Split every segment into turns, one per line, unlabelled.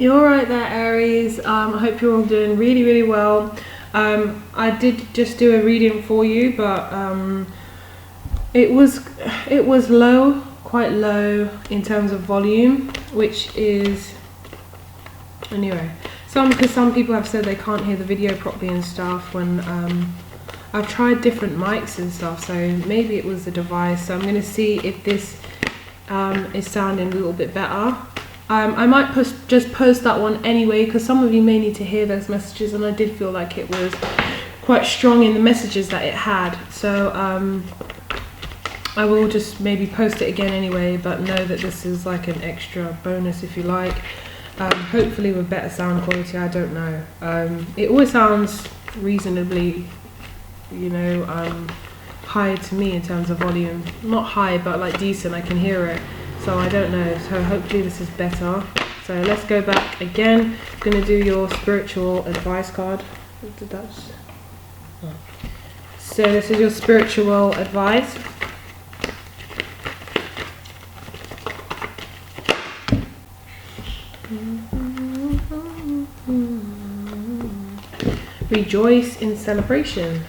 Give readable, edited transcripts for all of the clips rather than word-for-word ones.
You're alright there, Aries. I hope you're all doing really well. I did just do a reading for you, but it was low, quite low in terms of volume, which is anyway. Because some people have said they can't hear the video properly and stuff when I've tried different mics and stuff, so maybe it was the device. So I'm going to see if this is sounding a little bit better. I might just post that one anyway, because some of you may need to hear those messages, and I did feel like it was quite strong in the messages that it had. So I will just maybe post it again anyway, but know that this is like an extra bonus if you like. Hopefully with better sound quality, I don't know. It always sounds reasonably, high to me in terms of volume. Not high, but like decent, I can hear it. So I don't know, so hopefully this is better. So let's go back again. I'm going to do your spiritual advice card. So this is your spiritual advice. Rejoice in celebration.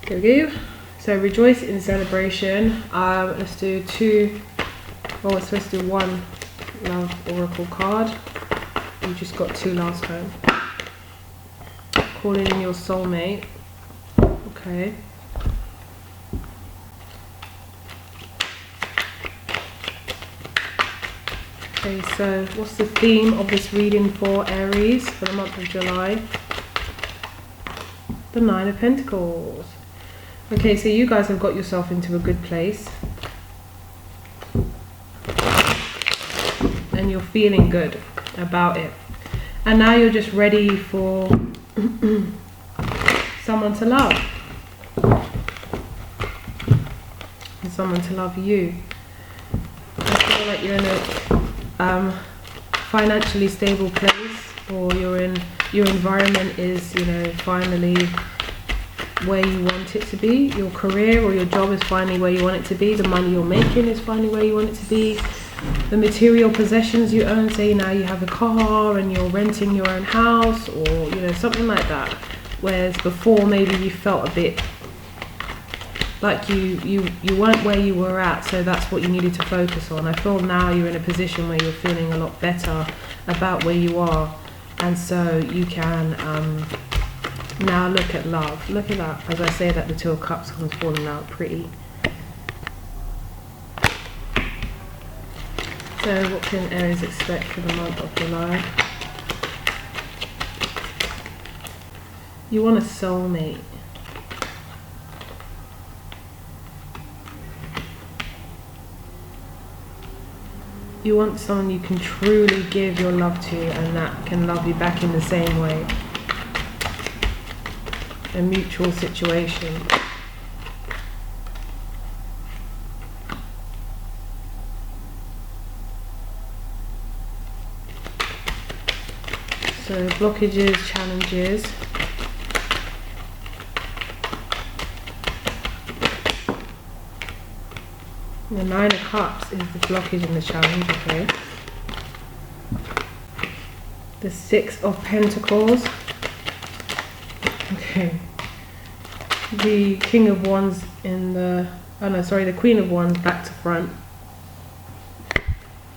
There we go. So rejoice in celebration. Let's do two. Oh, we're supposed to do one love oracle card. You just got two last time. Calling in your soulmate. Okay. Okay, so what's the theme of this reading for Aries for the month of July? The Nine of Pentacles. Okay, so you guys have got yourself into a good place. And you're feeling good about it. And now you're just ready for someone to love. And someone to love you. I feel like you're in a financially stable place, or your environment is, finally where you want it to be. Your career or your job is finally where you want it to be. The money you're making is finally where you want it to be. The material possessions you own, say now you have a car and you're renting your own house, or something like that. Whereas before maybe you felt a bit like you weren't where you were at, so that's what you needed to focus on. I feel now you're in a position where you're feeling a lot better about where you are, and so you can now look at love. Look at that. As I say that, the Two of Cups comes falling out pretty. So what can Aries expect for the month of July? You want a soulmate. You want someone you can truly give your love to, and that can love you back in the same way. A mutual situation. So blockages, challenges. The Nine of Cups is the blockage and the challenge, okay. The Six of Pentacles. Okay. The King of Wands in the... Oh no, sorry, the Queen of Wands back to front.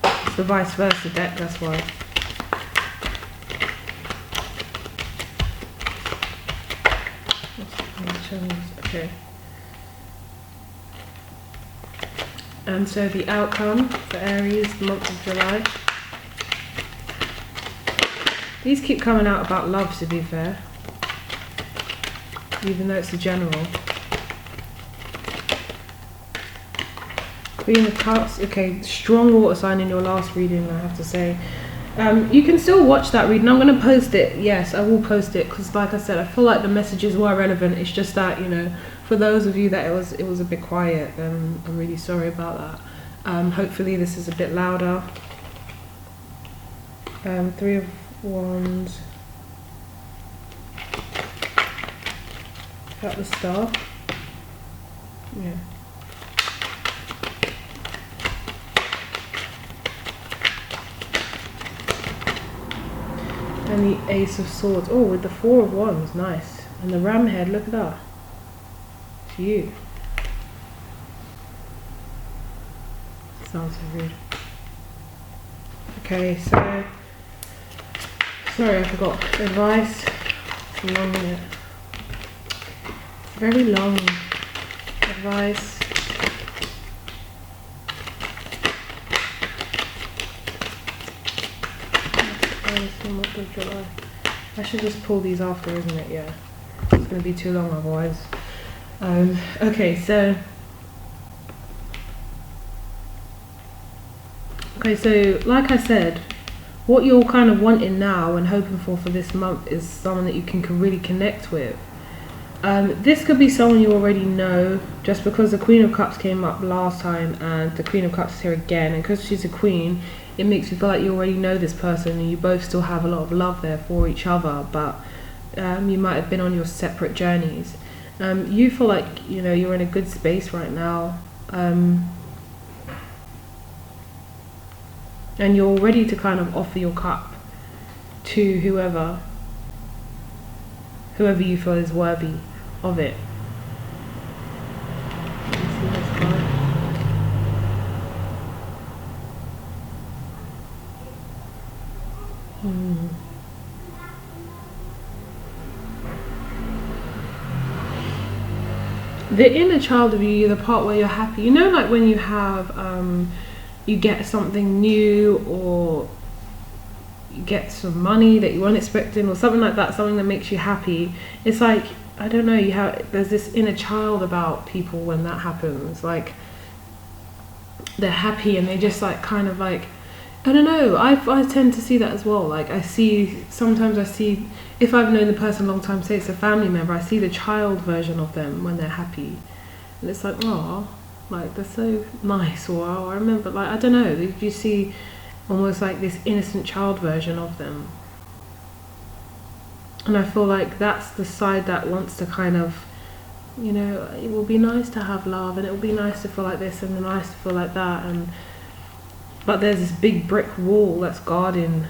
It's the vice versa deck, that's why. Okay. And so the outcome for Aries, the month of July. These keep coming out about love, to be fair. Even though it's a general. Queen of Cups. Okay, strong water sign in your last reading, I have to say. You can still watch that reading. I'm going to post it. Yes, I will post it, because like I said, I feel like the messages were relevant. It's just that, for those of you that it was a bit quiet, I'm really sorry about that. Hopefully this is a bit louder. Three of Wands. At the start. Yeah. And the Ace of Swords. Oh, with the Four of Wands, nice. And the ram head, look at that. It's you. Sounds so rude. Okay, so sorry, I forgot. Advice. It's a long minute. Very long advice. I should just pull these after, isn't it? Yeah. It's going to be too long otherwise. Okay, so like I said, what you're kind of wanting now and hoping for this month is someone that you can really connect with. This could be someone you already know, just because the Queen of Cups came up last time and the Queen of Cups is here again, and because she's a queen, it makes you feel like you already know this person and you both still have a lot of love there for each other, but you might have been on your separate journeys. You feel like, you know, you're in a good space right now, and you're ready to kind of offer your cup to whoever you feel is worthy of it. The inner child of you, the part where you're happy, you know, like when you have you get something new, or you get some money that you weren't expecting, or something like that, something that makes you happy. It's like, I don't know, there's this inner child about people when that happens. Like, they're happy and they just like kind of like, I don't know, I tend to see that as well. Like, sometimes I see, if I've known the person a long time, say it's a family member, I see the child version of them when they're happy, and it's like, oh, like, they're so nice. Or oh, I remember, like, I don't know, you see almost like this innocent child version of them. And I feel like that's the side that wants to kind of, you know, it will be nice to have love, and it will be nice to feel like this and nice to feel like that, but there's this big brick wall that's guarding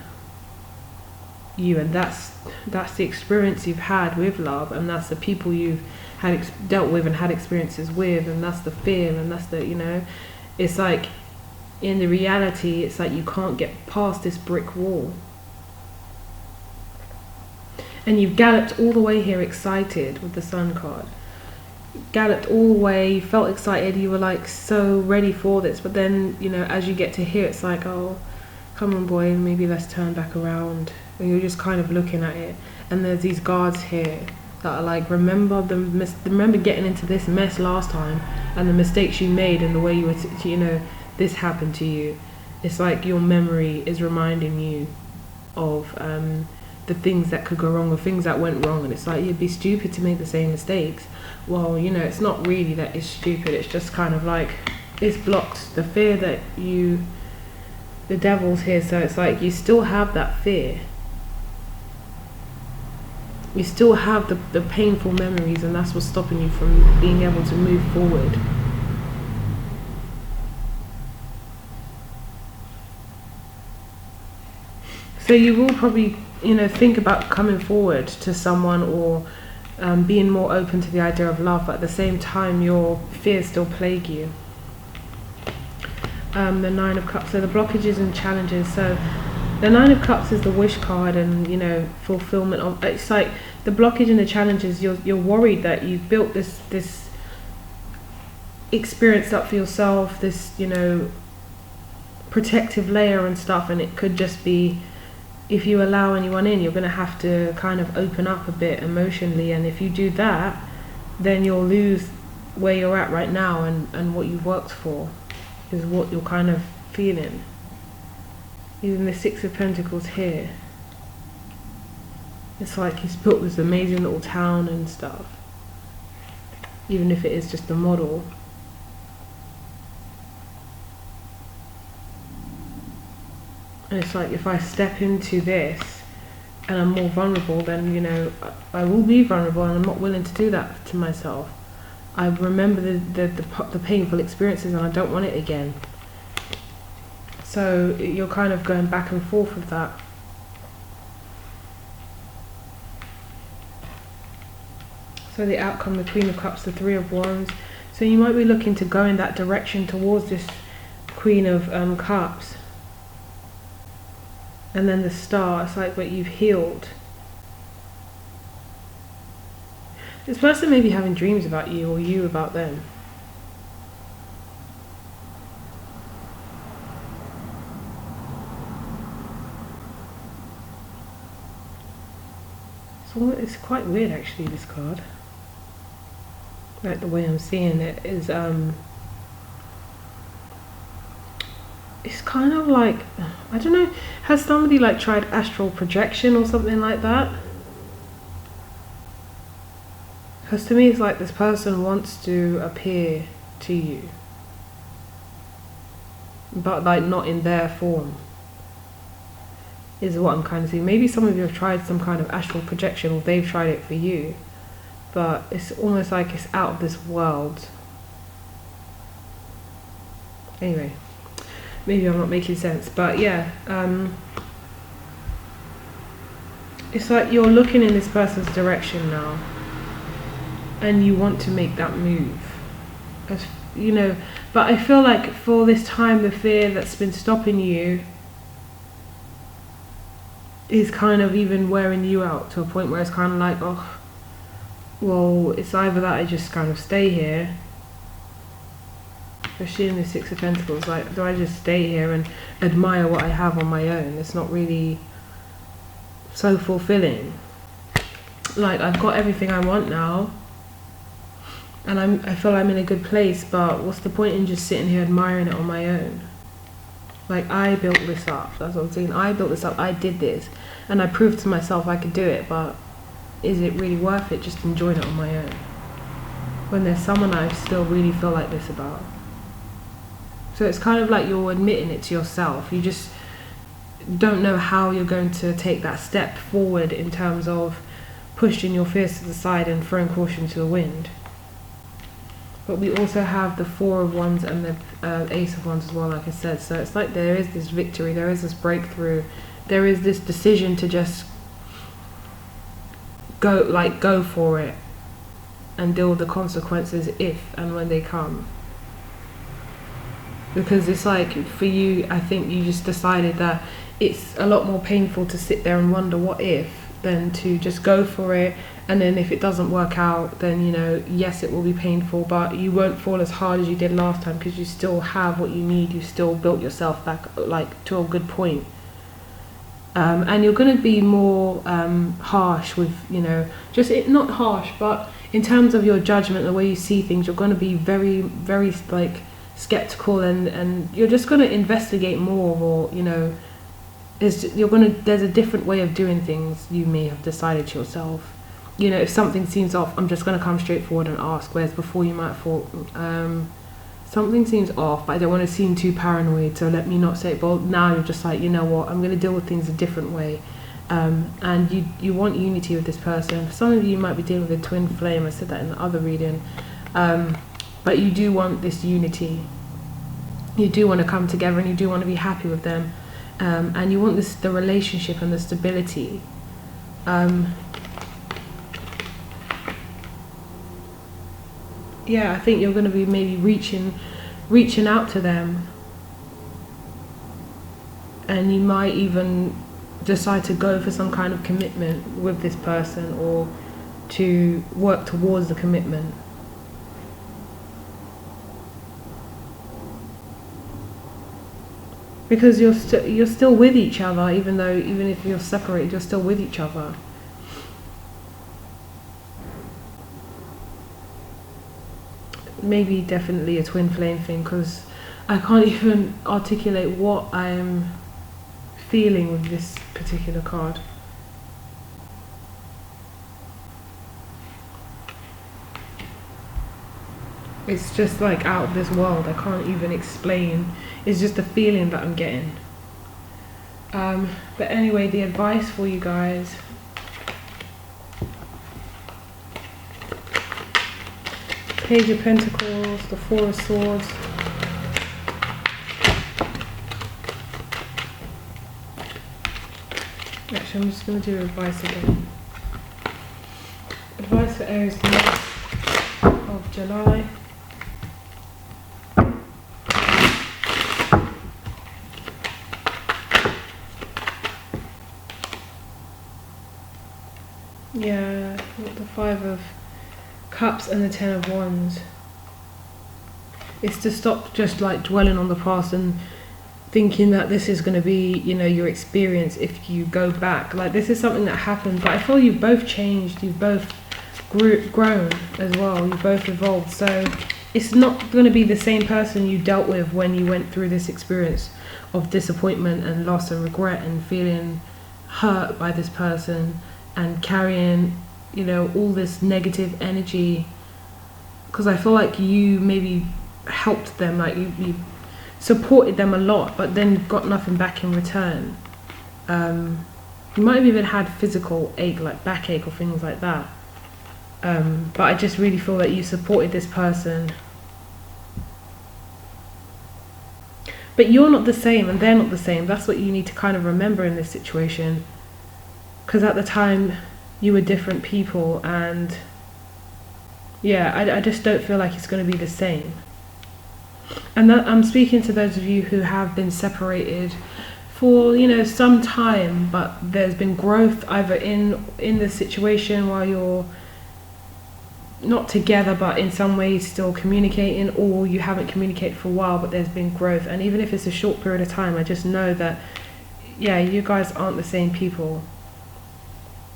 you, and that's the experience you've had with love, and that's the people you've dealt with and had experiences with, and that's the fear, and that's the, you know, it's like, in the reality, it's like you can't get past this brick wall. And you've galloped all the way here excited with the Sun card. Galloped all the way, you felt excited, you were like so ready for this, but then, you know, as you get to here, it's like, oh, come on boy, maybe let's turn back around. And you're just kind of looking at it, and there's these guards here that are like, remember getting into this mess last time, and the mistakes you made, and the way you were, you know, this happened to you. It's like your memory is reminding you of the things that could go wrong, or things that went wrong, and it's like, you'd be stupid to make the same mistakes. Well, you know, it's not really that it's stupid, it's just kind of like, it's blocked. The fear that the devil's here, so it's like you still have that fear. You still have the painful memories, and that's what's stopping you from being able to move forward. So you will probably, you know, think about coming forward to someone, or being more open to the idea of love, but at the same time your fears still plague you. The Nine of Cups, so the blockages and challenges. So the Nine of Cups is the wish card, and, you know, fulfillment of, it's like the blockage and the challenges, you're worried that you've built this experience up for yourself, this, you know, protective layer and stuff, and it could just be, if you allow anyone in, you're going to have to kind of open up a bit emotionally, and if you do that, then you'll lose where you're at right now, and what you've worked for is what you're kind of feeling. Even the Six of Pentacles here, it's like he's built this amazing little town and stuff, even if it is just a model. And it's like, if I step into this and I'm more vulnerable, then, you know, I will be vulnerable, and I'm not willing to do that to myself. I remember the painful experiences, and I don't want it again. So you're kind of going back and forth with that. So the outcome, the Queen of Cups, the Three of Wands. So you might be looking to go in that direction towards this Queen of Cups. And then the Star, it's like, but you've healed. This person may be having dreams about you, or you about them. So it's quite weird actually, this card. Like the way I'm seeing it is it's kind of like, I don't know, has somebody like tried astral projection or something like that? Because to me it's like this person wants to appear to you, but like not in their form, is what I'm kind of seeing. Maybe some of you have tried some kind of astral projection, or they've tried it for you, but it's almost like it's out of this world. Anyway, maybe I'm not making sense, but yeah, it's like you're looking in this person's direction now, and you want to make that move, as you know. But I feel like for this time, the fear that's been stopping you is kind of even wearing you out to a point where it's kind of like, oh, well, it's either that I just kind of stay here, especially in the Six of Pentacles, like, do I just stay here and admire what I have on my own? It's not really so fulfilling. Like, I've got everything I want now, and I feel I'm in a good place, but what's the point in just sitting here admiring it on my own? Like, I built this up, that's what I'm saying. I built this up, I did this, and I proved to myself I could do it, but is it really worth it just enjoying it on my own when there's someone I still really feel like this about? So it's kind of like you're admitting it to yourself. You just don't know how you're going to take that step forward in terms of pushing your fears to the side and throwing caution to the wind. But we also have the Four of Wands and the Ace of Wands as well, like I said. So it's like there is this victory, there is this breakthrough, there is this decision to just go for it and deal with the consequences if and when they come. Because it's like, for you, I think you just decided that it's a lot more painful to sit there and wonder what if than to just go for it. And then if it doesn't work out, then, you know, yes, it will be painful, but you won't fall as hard as you did last time, because you still have what you need. You still built yourself back, like, to a good point. And you're going to be more harsh with, you know, just not harsh, but in terms of your judgment, the way you see things, you're going to be very, very, like, skeptical, and you're just going to investigate more, or, you know, there's a different way of doing things you may have decided to yourself. You know, if something seems off, I'm just going to come straight forward and ask, whereas before you might have thought, something seems off, but I don't want to seem too paranoid, so let me not say it. But now you're just like, you know what, I'm going to deal with things a different way. And you want unity with this person. For some of you might be dealing with a twin flame. I said that in the other reading. But you do want this unity. You do want to come together, and you do want to be happy with them. And you want the relationship and the stability. Yeah, I think you're going to be maybe reaching out to them, and you might even decide to go for some kind of commitment with this person, or to work towards the commitment. Because you're still with each other, even if you're separated, you're still with each other. Maybe definitely a twin flame thing, because I can't even articulate what I'm feeling with this particular card. It's just like out of this world. I can't even explain. It's just a feeling that I'm getting. But anyway, the advice for you guys. Page of Pentacles, the Four of Swords. Actually, I'm just going to do advice again. advice for Aries the month of July. Yeah, the 5 of Cups and the 10 of Wands. It's to stop just like dwelling on the past and thinking that this is going to be, you know, your experience if you go back. Like, this is something that happened, but I feel you've both changed, you've both grown as well, you've both evolved. So it's not going to be the same person you dealt with when you went through this experience of disappointment and loss and regret and feeling hurt by this person and carrying, you know, all this negative energy. Because I feel like you maybe helped them, like you supported them a lot, but then got nothing back in return. You might have even had physical ache, like backache or things like that. But I just really feel that you supported this person. But you're not the same and they're not the same. That's what you need to kind of remember in this situation. Because at the time, you were different people, and yeah, I just don't feel like it's going to be the same. And that, I'm speaking to those of you who have been separated for, you know, some time, but there's been growth either in the situation while you're not together but in some ways still communicating, or you haven't communicated for a while but there's been growth. And even if it's a short period of time, I just know that, yeah, you guys aren't the same people.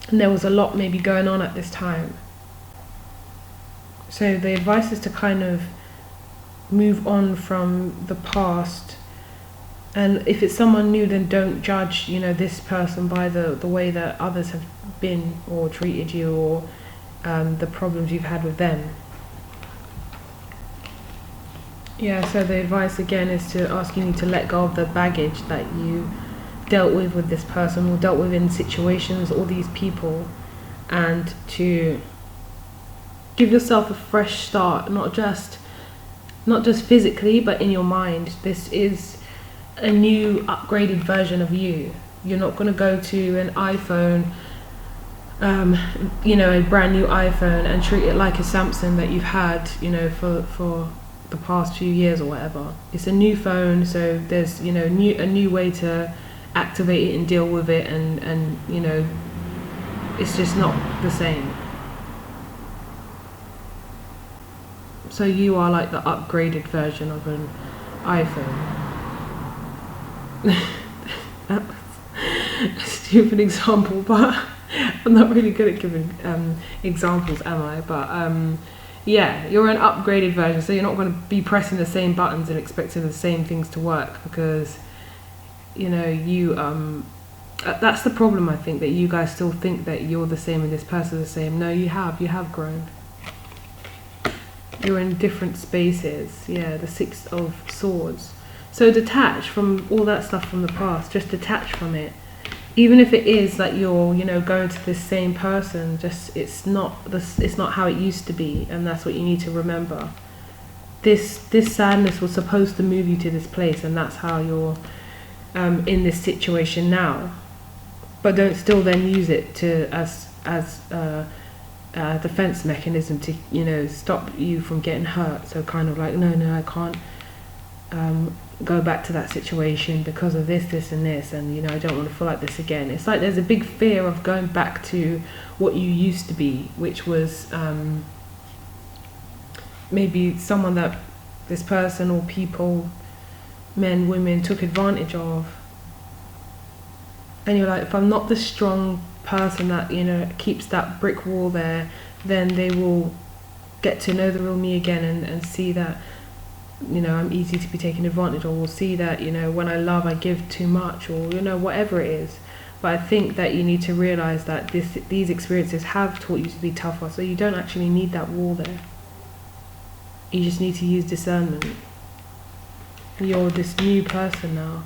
And there was a lot maybe going on at this time. So the advice is to kind of move on from the past. And if it's someone new, then don't judge, you know, this person by the way that others have been or treated you, or the problems you've had with them. Yeah, so the advice again is to ask you to let go of the baggage that you dealt with this person, or dealt with in situations, or these people, and to give yourself a fresh start, not just physically but in your mind. This is a new upgraded version of you. You're not going to go to an iPhone, you know, a brand new iPhone, and treat it like a Samsung that you've had, you know, for the past few years or whatever. It's a new phone, so there's, you know, a new way to activate it and deal with it, and you know, it's just not the same. So you are like the upgraded version of an iPhone. That was a stupid example, but I'm not really good at giving examples, am I? But yeah, you're an upgraded version, so you're not going to be pressing the same buttons and expecting the same things to work, because, you know, you that's the problem. I think that you guys still think that you're the same and this person's the same. No, you have grown. You're in different spaces. Yeah, the 6 of Swords. So detach from all that stuff from the past. Just detach from it. Even if it is that you're, you know, going to this same person, just it's not how it used to be, and that's what you need to remember. This sadness was supposed to move you to this place, and that's how you're in this situation now. But don't still then use it to as a defense mechanism to, you know, stop you from getting hurt. So kind of like, no, I can't go back to that situation because of this and this, and, you know, I don't want to feel like this again. It's like there's a big fear of going back to what you used to be, which was maybe someone that this person or people, men, women, took advantage of. And you're like, if I'm not the strong person that, you know, keeps that brick wall there, then they will get to know the real me again, and see that, you know, I'm easy to be taken advantage of, or will see that, you know, when I love I give too much, or, you know, whatever it is. But I think that you need to realize that these experiences have taught you to be tougher, so you don't actually need that wall there. You just need to use discernment. You're this new person now.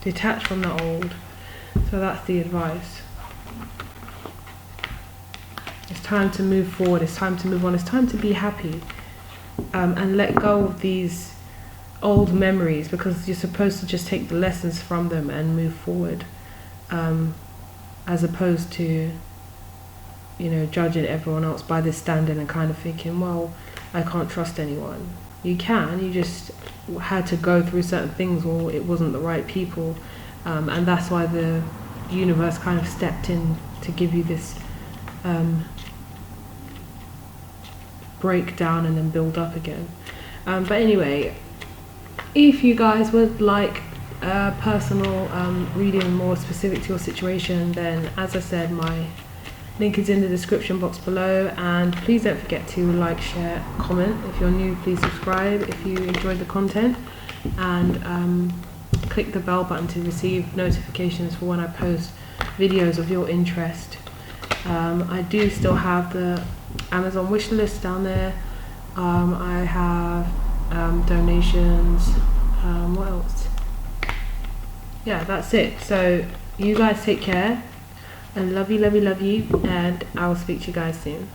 Detach from the old. So that's the advice. It's time to move forward. It's time to move on. It's time to be happy, and let go of these old memories, because you're supposed to just take the lessons from them and move forward, as opposed to you know, judging everyone else by this standard and kind of thinking, well, I can't trust anyone. You can, you just had to go through certain things, or it wasn't the right people, and that's why the universe kind of stepped in to give you this breakdown and then build up again. But anyway, if you guys would like a personal reading more specific to your situation, then as I said, my link is in the description box below, and please don't forget to like, share, comment. If you're new, please subscribe if you enjoyed the content, and click the bell button to receive notifications for when I post videos of your interest. I do still have the Amazon wish list down there. I have donations. What else? Yeah, that's it. So you guys take care, and love you, and I will speak to you guys soon.